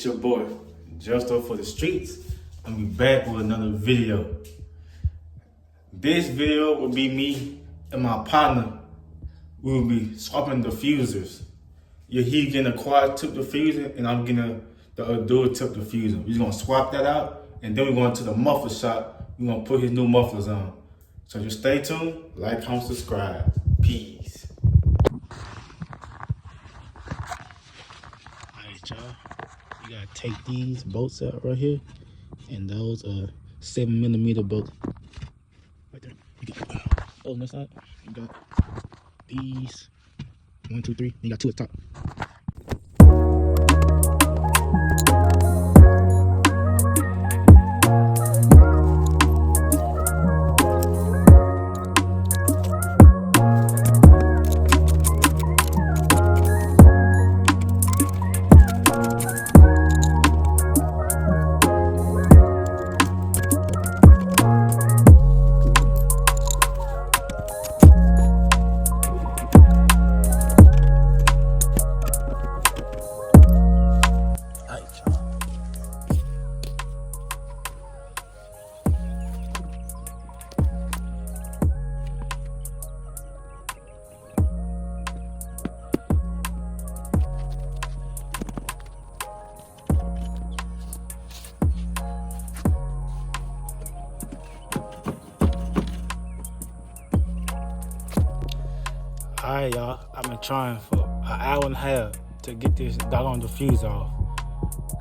your boy, Just Up for the Streets, and we back with another video. This video will be me and my partner. We will be swapping diffusers. Yeah, he getting a quad tip diffuser, and I'm getting the dual tip diffuser. We're just gonna swap that out, and then we're going to the muffler shop. We're gonna put his new mufflers on. So just stay tuned, like, comment, subscribe. Peace. Alright, y'all. You gotta take these bolts out right here, and those are 7mm bolts. Right there. You get those on this side. You got these 1, 2, 3. You got 2 at the top. Alright, y'all, I've been trying for an hour and a half to get this doggone diffuser off.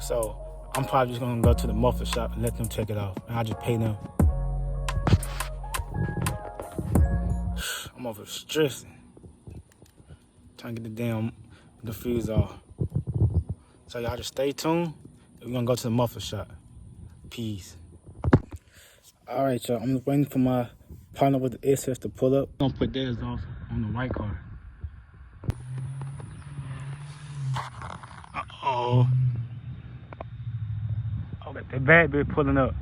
So I'm probably just gonna go to the muffler shop and let them take it off, and I'll just pay them. I'm over stressing, trying to get the damn diffuser off. So y'all just stay tuned. We're gonna go to the muffler shop. Peace. Alright, y'all, I'm waiting for my partner with the SS to pull up. I'm gonna put theirs off on the white car. Uh-oh. Oh, that bad bitch pulling up.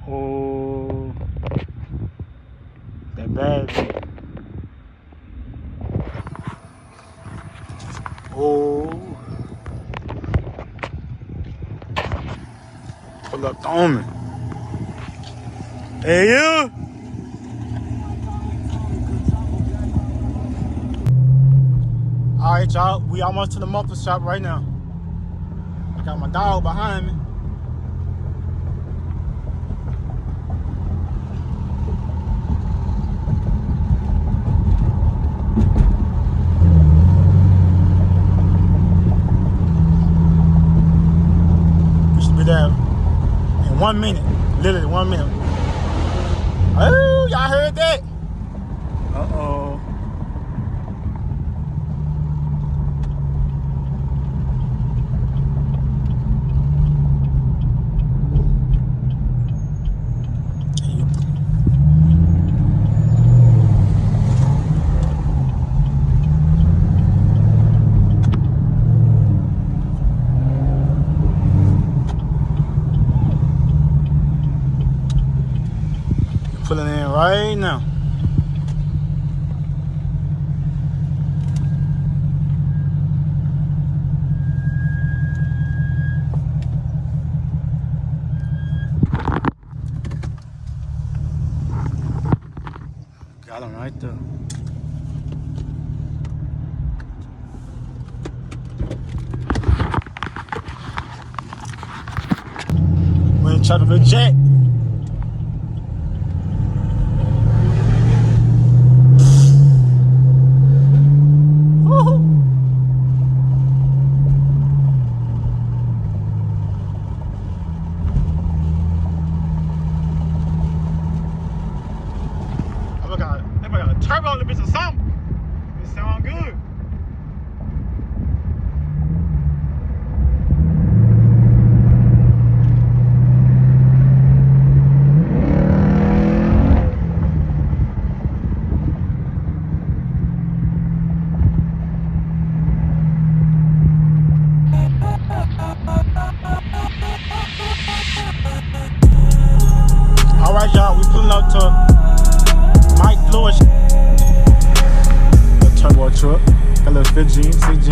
Oh. That bad bitch. Oh. Pull up on me. Hey, you. Alright, y'all, we almost to the muffler shop right now. I got my dog behind me. We should be there in 1 minute, literally 1 minute. Oh, y'all heard that? Uh-oh. Pulling in right now. Got him right there. We ain't trying to be jack. Turbo on the bitch or something. It sound good. All right, y'all, we pulling up to Mike Lewis. Turbo truck, got a little 5 G, 6 G.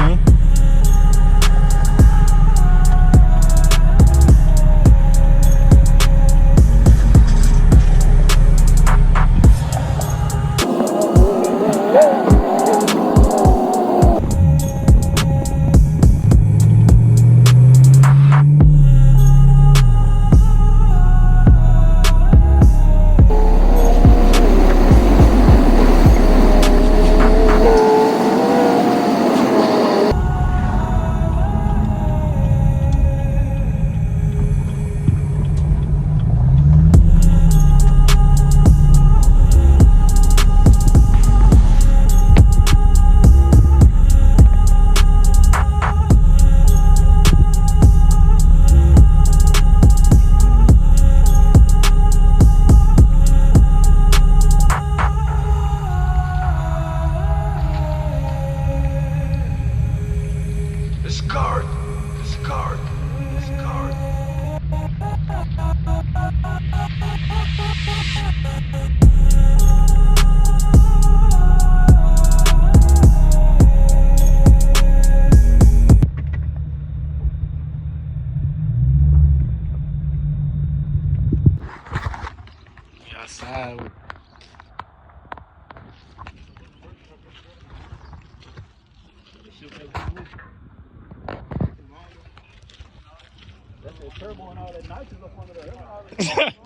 outside with.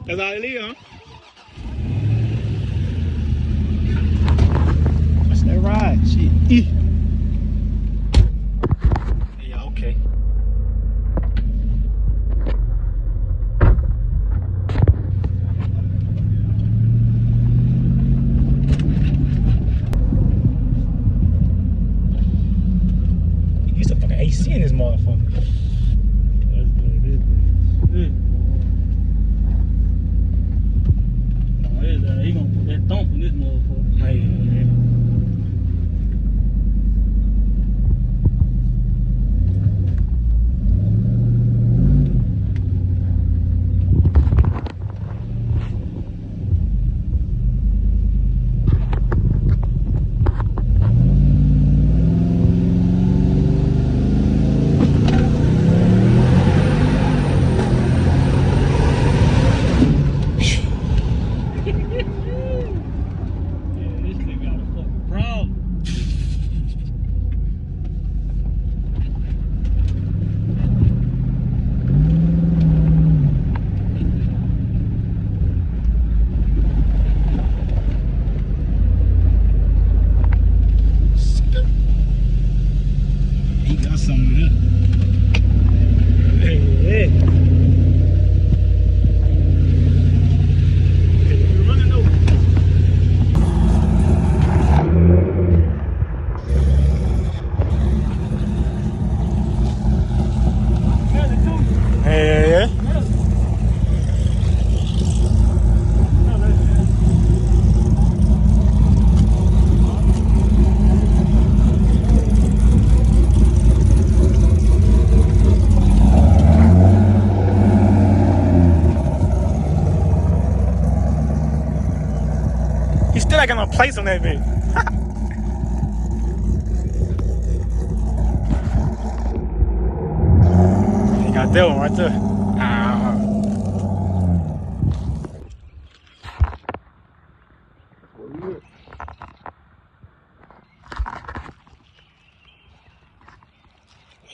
That's all it is, huh? That's that ride. Shit. Yeah, okay. You used to fucking AC in this motherfucker. He gonna put that thump in this motherfucker. Hey, he got something there. Hey. You're running over. Hey. He still ain't got no place on that bitch. He got that one right there. Ah.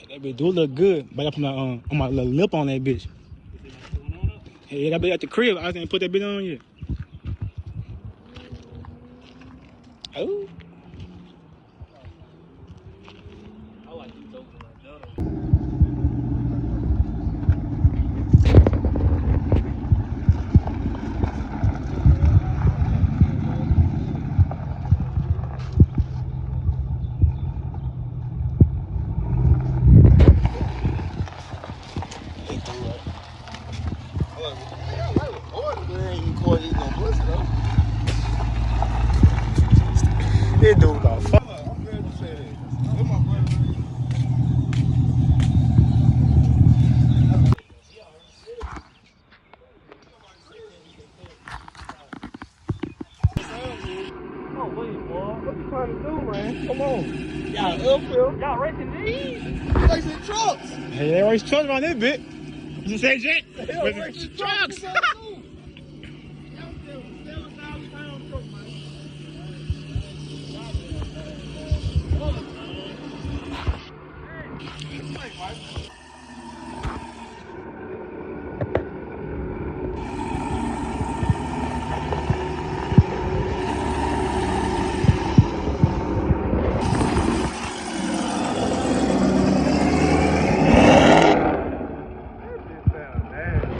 That bitch do look good, but I put my on my little lip on that bitch. Hey, that bitch at the crib. I didn't put that bitch on yet. Oh. I like these over like that. This dude got fuck. What you trying to do, man? Come on. Y'all Uphill. y'all racing these? Racing trucks. Hey, they always trucks on this bitch. You say Jake? Hell, With racing the trucks. Y'all still 7,000 pound truck, man.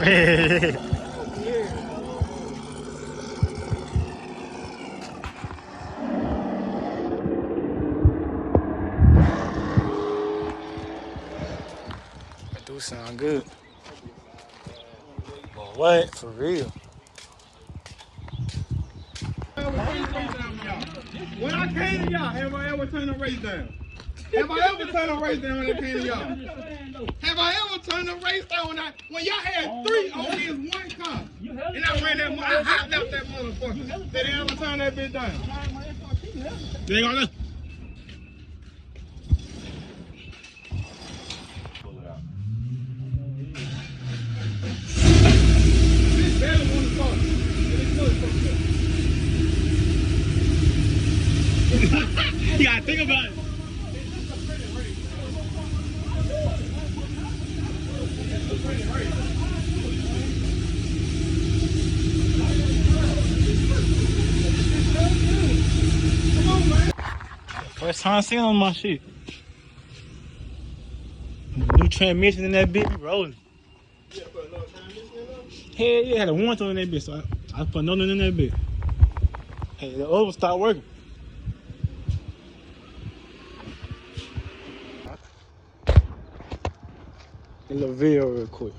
Hey. That do sound good. But what? For real? When I came to y'all, have I ever turned a race down? Have I ever turned a race down when I came to y'all? Have I ever turned a race down when y'all had 3 on this one car? And I ran that, I hot left that motherfucker. Did they ever turn that bitch down? They ain't gonna. Bitch barely want to start. Think about it. First time seeing on my shit. New transmission in that bitch, rolling. Yeah, put another transmission in there? Hell yeah, had a warranty on that bitch, so I put another in that bitch. Hey, the other one stopped working. A little video real quick.